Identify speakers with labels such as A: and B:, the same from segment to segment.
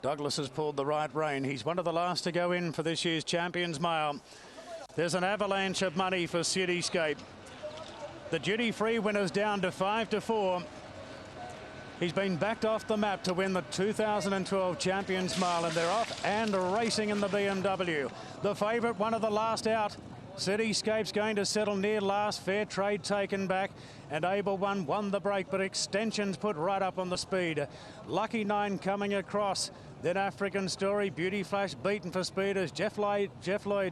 A: Douglas has pulled the right rein. He's one of the last to go in for this year's Champions Mile. There's an avalanche of money for Cityscape. The duty-free winner's down to 5-4. He's been backed off the map to win the 2012 Champions Mile, and they're off and racing in the BMW. The favourite, one of the last out. Cityscape's going to settle near last. Fair Trade taken back, and Able One won the break, but Extension's put right up on the speed. Lucky Nine coming across. Then African Story, Beauty Flash beaten for speed as Jeff Lloyd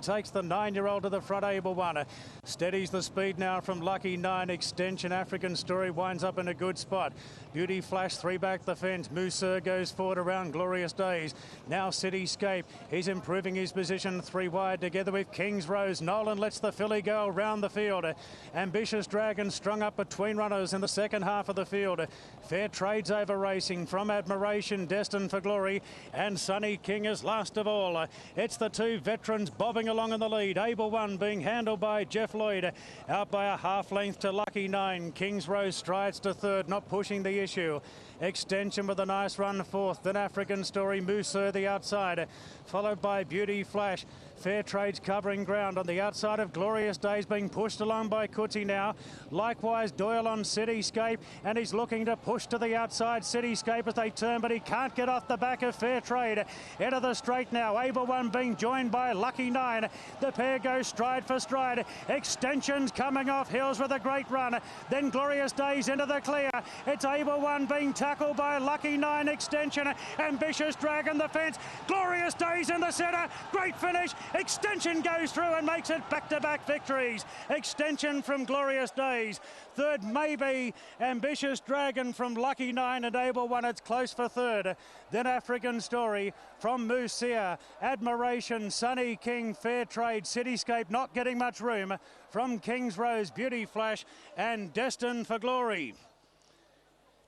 A: takes the 9-year-old to the front. Able One steadies the speed now from Lucky Nine. Extension, African Story winds up in a good spot. Beauty Flash 3 back the fence. Mooser goes forward around Glorious Days. Now Cityscape, he's improving his position 3 wide together with King's Rose. Nolan lets the filly go around the field. Ambitious Dragon strung up between runners in the second half of the field. Fair Trade's over racing from Admiration, Destined for Glory, and Sunny King is last of all. It's the 2 veterans bobbing along in the lead. Able One being handled by Jeff Lloyd, out by a half length to Lucky Nine. King's Rose strides to third, not pushing the issue. Extension with a nice run fourth. Then African Story, Mooser the outside, followed by Beauty Flash. Fair Trade's covering ground on the outside of Glorious Days, being pushed along by Cootsie now. Likewise Doyle on Cityscape, and he's looking to push to the outside Cityscape as they turn, but he can't get off the back of Fair Trade. Into the straight now. Able One being joined by Lucky Nine. The pair go stride for stride. Extension's coming off hills with a great run. Then Glorious Days into the clear. It's Able One being tackled by Lucky Nine. Extension, Ambitious Dragon the fence. Glorious Days in the centre. Great finish. Extension goes through and makes it back-to-back victories. Extension from Glorious Days. Third, maybe Ambitious Dragon from Lucky Nine, and Able One. It's close for third. Then African Story from Moosia. Admiration, Sunny King, Fair Trade, Cityscape not getting much room from King's Rose, Beauty Flash, and Destined for Glory.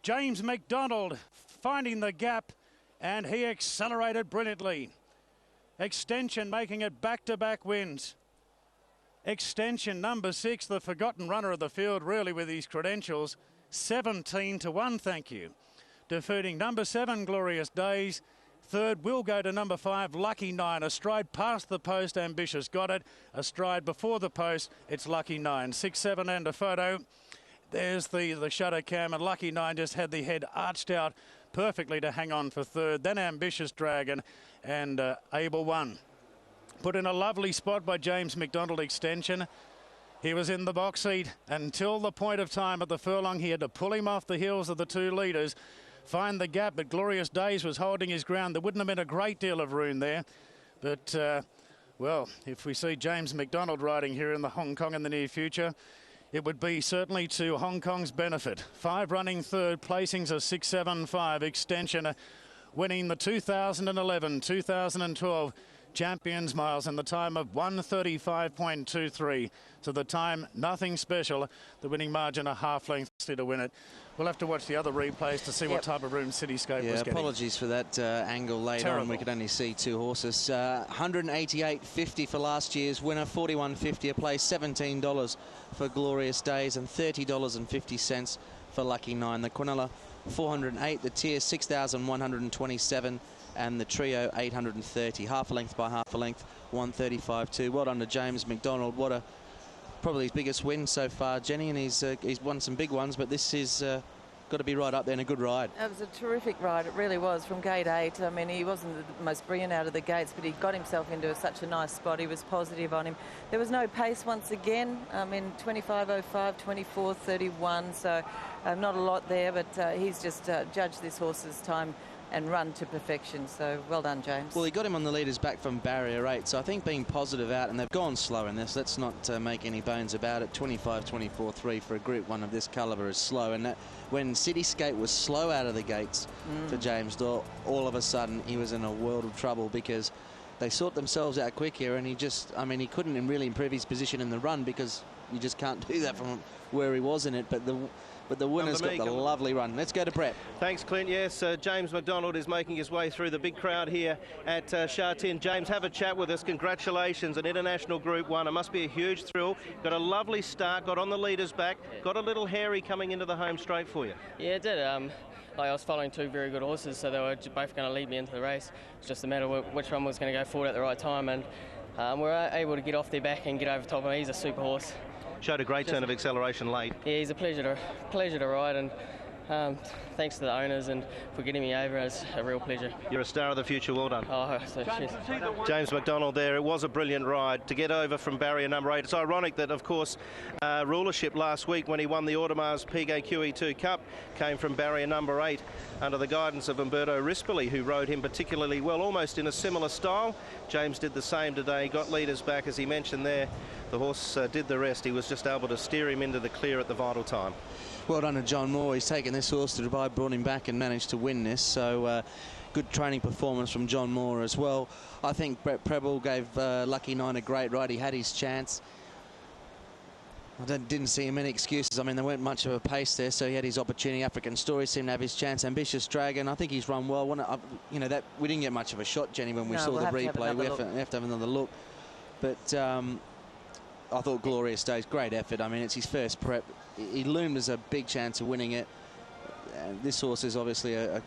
A: James McDonald finding the gap, and he accelerated brilliantly. Extension making it back-to-back wins. Extension, number 6, the forgotten runner of the field, really, with his credentials. 17-1, thank you. Defeating number 7, Glorious Days. Third will go to number 5, Lucky Nine. A stride past the post, Ambitious got it. A stride before the post, it's Lucky Nine. 6, 7 and a photo. There's the shutter cam, and Lucky Nine just had the head arched out perfectly to hang on for third. Then Ambitious Dragon and Able One. Put in a lovely spot by James McDonald. Extension. He was in the box seat until the point of time at the furlong. He had to pull him off the heels of the 2 leaders, find the gap, but Glorious Days was holding his ground. There wouldn't have been a great deal of room there. But, well, if we see James McDonald riding here in the Hong Kong in the near future, it would be certainly to Hong Kong's benefit. 5 running third, placings are 6, 7, 5. Extension winning the 2011, 2012 Champions Miles in the time of 1:35.23. So the time, nothing special. The winning margin a half length to win it. We'll have to watch the other replays to see what type of room Cityscape was getting.
B: Apologies for that angle later on. We could only see 2 horses. 188.50 for last year's winner, 41.50 a place, $17 for Glorious Days, and $30.50 for Lucky Nine. The Quinella 408, the tier 6,127, and the trio 830. Half a length by half a length, 135.2. Well done to James McDonald. What a probably his biggest win so far, Jenny, and he's won some big ones, but this is got to be right up there and a good ride.
C: It was a terrific ride, it really was, from gate 8. I mean, he wasn't the most brilliant out of the gates, but he got himself into such a nice spot. He was positive on him. There was no pace once again. I mean, 25.05, 24.31, so not a lot there, but he's just judged this horse's time and run to perfection. So well done, James.
B: Well, he got him on the leaders back from barrier 8, so I think being positive out, and they've gone slow in this, let's not make any bones about it. 25-24-3 for a Group 1 of this calibre is slow, and that when Cityscape was slow out of the gates for James Doyle, all of a sudden he was in a world of trouble because they sort themselves out quick here, and he just, I mean, he couldn't really improve his position in the run because you just can't do that from where he was in it. But but the winner's got the lovely run. Let's go to Brett.
D: Thanks, Clint. Yes, James McDonald is making his way through the big crowd here at Sha Tin. James, have a chat with us. Congratulations on International Group 1. It must be a huge thrill. Got a lovely start, got on the leader's back, got a little hairy coming into the home straight for you.
E: Yeah, it did. I was following two very good horses, so they were both going to lead me into the race. It's just a matter of which one was going to go forward at the right time, and we were able to get off their back and get over top of him. He's a super horse.
D: Showed a great turn of acceleration late.
E: Yeah, he's a pleasure to ride, and thanks to the owners and for getting me over. It's a real pleasure.
D: You're a star of the future. Well done.
E: Oh, so cheers.
D: James McDonald there. It was a brilliant ride to get over from barrier number 8. It's ironic that, of course, rulership last week when he won the Audemars Piguet QE2 Cup came from barrier number 8 under the guidance of Umberto Rispoli, who rode him particularly well, almost in a similar style. James did the same today, got leaders back, as he mentioned there. The horse did the rest. He was just able to steer him into the clear at the vital time.
B: Well done to John Moore. He's taken this horse to Dubai, brought him back and managed to win this. So good training performance from John Moore as well. I think Brett Preble gave Lucky 9 a great ride. He had his chance. I didn't see him any excuses. I mean, there weren't much of a pace there, so he had his opportunity. African Story seemed to have his chance. Ambitious Dragon, I think he's run well. You know, that we didn't get much of a shot, Jenny, when we saw the replay. We have to have another look. But I thought Glorious Days, great effort. I mean, it's his first prep. He loomed as a big chance of winning it. This horse is obviously a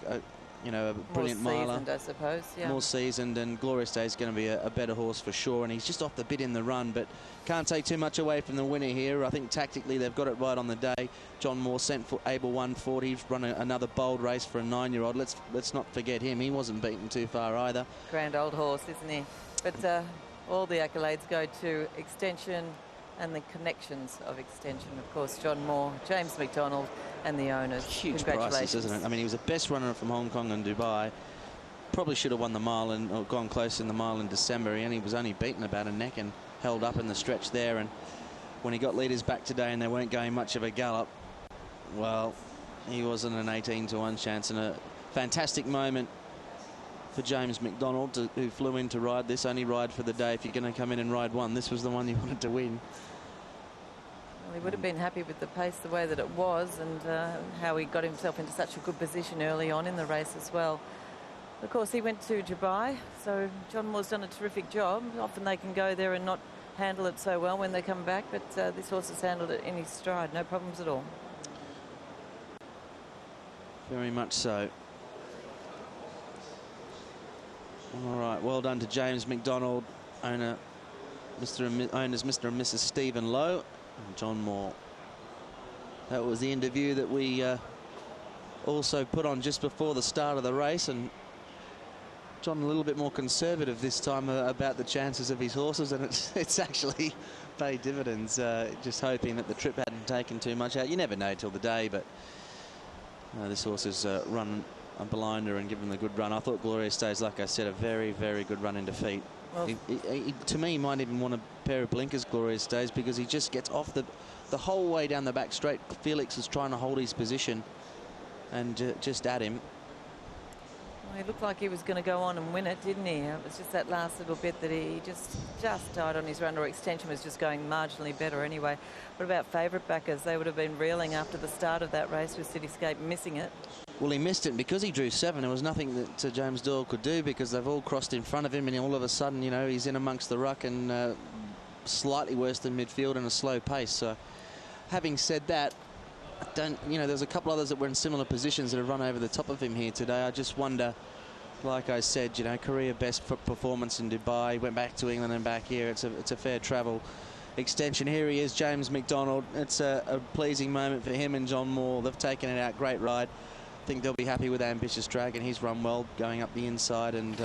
B: brilliant miler.
C: More seasoned, I suppose. Yeah.
B: More seasoned, and Glorious Day is going to be a better horse for sure. And he's just off the bit in the run, but can't take too much away from the winner here. I think tactically they've got it right on the day. John Moore sent for Able 140. He's run another bold race for a 9-year-old. Let's not forget him. He wasn't beaten too far either.
C: Grand old horse, isn't he? But all the accolades go to Extension and the connections of Extension. Of course, John Moore, James McDonald and the owners.
B: Huge prices, isn't it? I mean, he was the best runner from Hong Kong and Dubai. Probably should have won the mile or gone close in the mile in December. He was only beaten about a neck and held up in the stretch there. And when he got leaders back today and they weren't going much of a gallop, well, he wasn't an 18-to-1 chance. And a fantastic moment for James McDonald, who flew in to ride this. Only ride for the day. If you're going to come in and ride one, this was the one you wanted to win.
C: Well, he would have been happy with the pace the way that it was, and how he got himself into such a good position early on in the race as well. Of course, he went to Dubai, so John Moore's done a terrific job. Often they can go there and not handle it so well when they come back, but this horse has handled it in his stride, no problems at all.
B: Very much so. All right, well done to James McDonald, owners Mr. and Mrs. Stephen Lowe, and John Moore. That was the interview that we also put on just before the start of the race, and John a little bit more conservative this time about the chances of his horses, and it's actually paid dividends. Just hoping that the trip hadn't taken too much out. You never know till the day, but this horse has run a blinder and given the good run. I thought Glorious Days, like I said, a very, very good run in defeat. Well, to me, he might even want a pair of blinkers, Glorious Days, because he just gets off the whole way down the back straight. Felix is trying to hold his position and just at him.
C: Well, he looked like he was going to go on and win it, didn't he? It was just that last little bit that he just died on his run, or Extension was just going marginally better anyway. What about favourite backers? They would have been reeling after the start of that race with Cityscape missing it.
B: Well, he missed it because he drew 7. There was nothing that James Doyle could do, because they've all crossed in front of him, and all of a sudden, you know, he's in amongst the ruck and slightly worse than midfield and a slow pace. So, having said that, there's a couple others that were in similar positions that have run over the top of him here today. I just wonder, like I said, you know, career best performance in Dubai, went back to England and back here. It's a fair travel. Extension, here he is, James McDonald. It's a pleasing moment for him and John Moore. They've taken it out, great ride. I think they'll be happy with Ambitious Dragon. He's run well going up the inside, and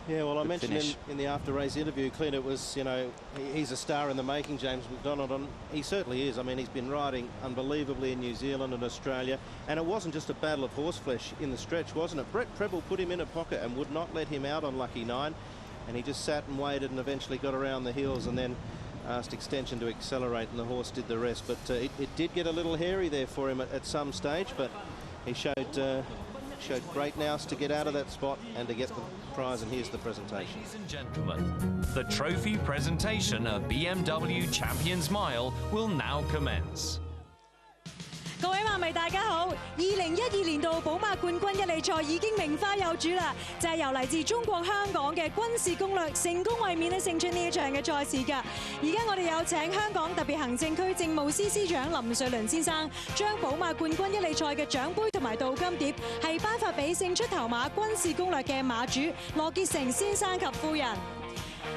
D: yeah, well, I mentioned in the after-race interview, Clint, it was, you know, he's a star in the making, James McDonald, and he certainly is. I mean, he's been riding unbelievably in New Zealand and Australia, and it wasn't just a battle of horseflesh in the stretch, wasn't it? Brett Preble put him in a pocket and would not let him out on Lucky 9, and he just sat and waited and eventually got around the heels and then asked Extension to accelerate, and the horse did the rest. But it did get a little hairy there for him at some stage, but he showed great nous to get out of that spot and to get the prize, and here's the presentation.
F: Ladies and gentlemen, the trophy presentation of BMW Champions Mile will now commence.
G: 迷大家好，2012年度寶馬冠軍一哩賽已經名花有主啦，就係由嚟自中國香港嘅軍事攻略成功衛冕咧勝出呢一場嘅賽事㗎。而家我哋有請香港特別行政區政務司司長林瑞麟先生，將寶馬冠軍一哩賽嘅獎杯同埋鍍金碟係頒發俾勝出頭馬軍事攻略嘅馬主羅傑成先生及夫人。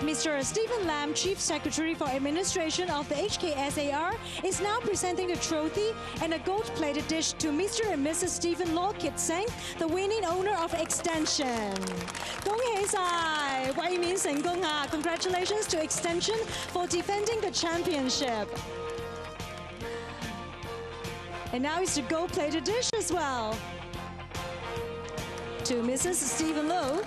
G: Mr. Stephen Lam, Chief Secretary for Administration of the HKSAR, is now presenting the trophy and a gold-plated dish to Mr. and Mrs. Stephen Law Kit Singh, the winning owner of Extension. 恭喜晒，衛冕成功啊 ！Congratulations to Extension for defending the championship. And now it's the gold-plated dish as well. To Mrs. Stephen Law.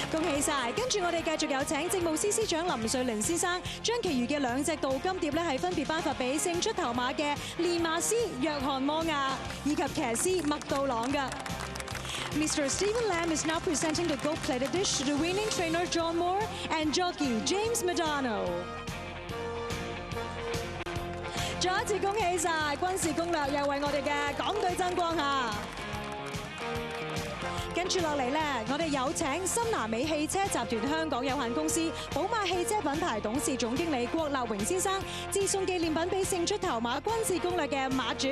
G: 恭喜晒！跟住我哋繼續有請政務司司長林瑞麟先生，將其餘嘅2隻鍍金碟咧係分別頒發俾勝出頭馬嘅練馬師約翰摩亞以及騎師麥道朗嘅。Mr. Stephen Lam is now presenting the gold-plated dish to the winning trainer John Moore and jockey James Madonna。再一次恭喜晒！軍事攻略又為我哋嘅港隊爭光嚇。跟住落嚟咧，我哋有請新南美汽車集團香港有限公司寶馬汽車品牌董事總經理郭立榮先生，致送紀念品俾勝出頭馬軍事攻略嘅馬主。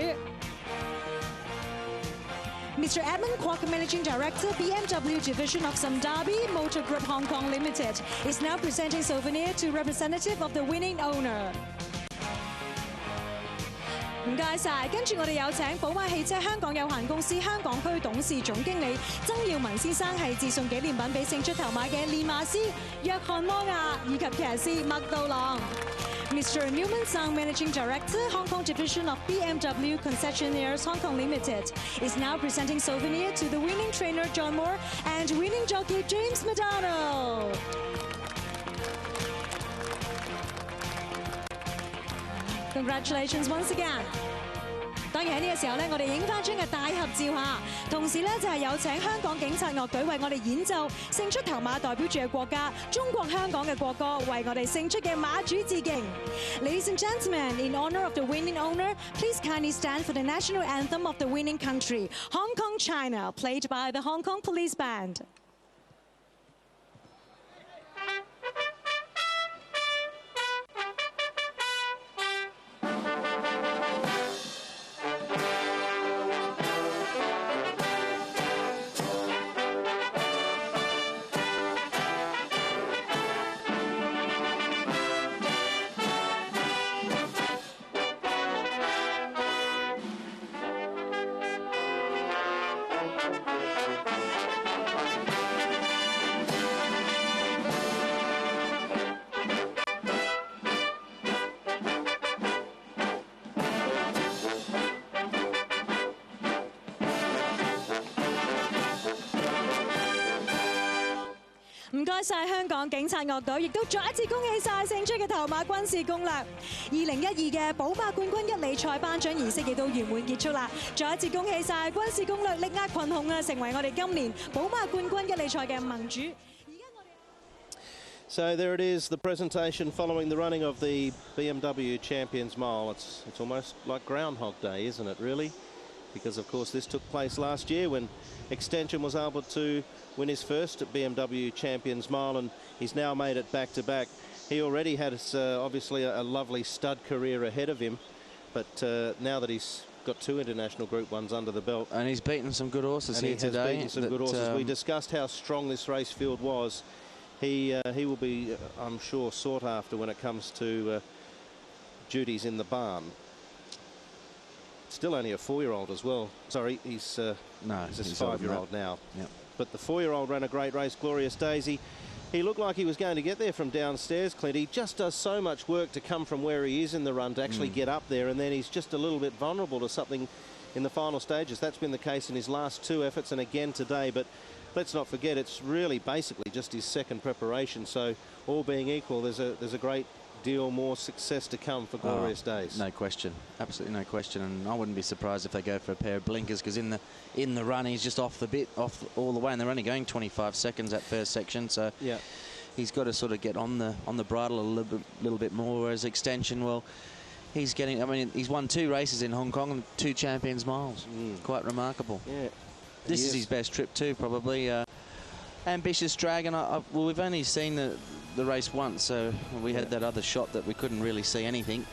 G: Mr. Edmund Kwok, Managing Director, BMW Division of Samdabi Motor Group Hong Kong Limited, is now presenting souvenir to representative of the winning owner。唔該晒，跟住我哋有請寶馬汽車香港有限公司香港區董事總經理曾耀文先生係致送紀念品俾勝出頭馬嘅練馬師約翰摩亞以及騎師麥道朗。Mr. Newman Sang, Managing Director, Hong Kong Division of BMW Concessionaires Hong Kong Limited, is now presenting souvenir to the winning trainer John Moore and winning jockey James Madonna。Congratulations once again！ 當然喺呢個時候咧，我哋影翻張嘅大合照嚇，同時咧就係有請香港警察樂隊為我哋演奏勝出頭馬代表住嘅國家中國香港嘅國歌，為我哋勝出嘅馬主致敬。Ladies and gentlemen, in honor of the winning owner, please kindly stand for the national anthem of the winning country, Hong Kong, China, played by the Hong Kong Police Band。唔該晒香港警察樂隊，亦都再一次恭喜晒勝出嘅頭馬軍事攻略。2012嘅寶馬冠軍一哩賽頒獎儀式亦都圓滿結束啦。再一次恭喜晒軍事攻略力壓群雄啊，成為我哋今年寶馬冠軍一哩賽嘅盟主。
D: So there it is, the presentation following the running of the BMW Champions Mile. It's almost like Groundhog Day, isn't it, really? Because, of course, this took place last year when Extension was able to win his first BMW Champions Mile, and he's now made it back-to-back. He already had obviously a lovely stud career ahead of him, but now that he's got 2 international Group 1s under the belt.
B: And he's beaten some good horses here today.
D: He has beaten some good horses. We discussed how strong this race field was. He will be, I'm sure, sought after when it comes to duties in the barn. Still only a 4-year-old as well. Sorry, he's a 5-year-old now.
B: Yep.
D: But the 4-year-old ran a great race, Glorious Daisy. He looked like he was going to get there from downstairs, Clint. He just does so much work to come from where he is in the run to actually get up there, and then he's just a little bit vulnerable to something in the final stages. That's been the case in his last 2 efforts and again today. But let's not forget, it's really basically just his second preparation. So all being equal, there's a great deal more success to come for Glorious Days.
B: No question, absolutely no question, and I wouldn't be surprised if they go for a pair of blinkers, because in the run he's just off all the way, and they're only going 25 seconds that first section. So
D: yeah,
B: he's got to sort of get on the bridle a little bit more. Whereas Extension, well, he's getting. I mean, he's won 2 races in Hong Kong and 2 Champions Miles. Quite remarkable.
D: Yeah.
B: This is his best trip too, probably. Ambitious Dragon. Well, we've only seen the race once, so we had that other shot that we couldn't really see anything.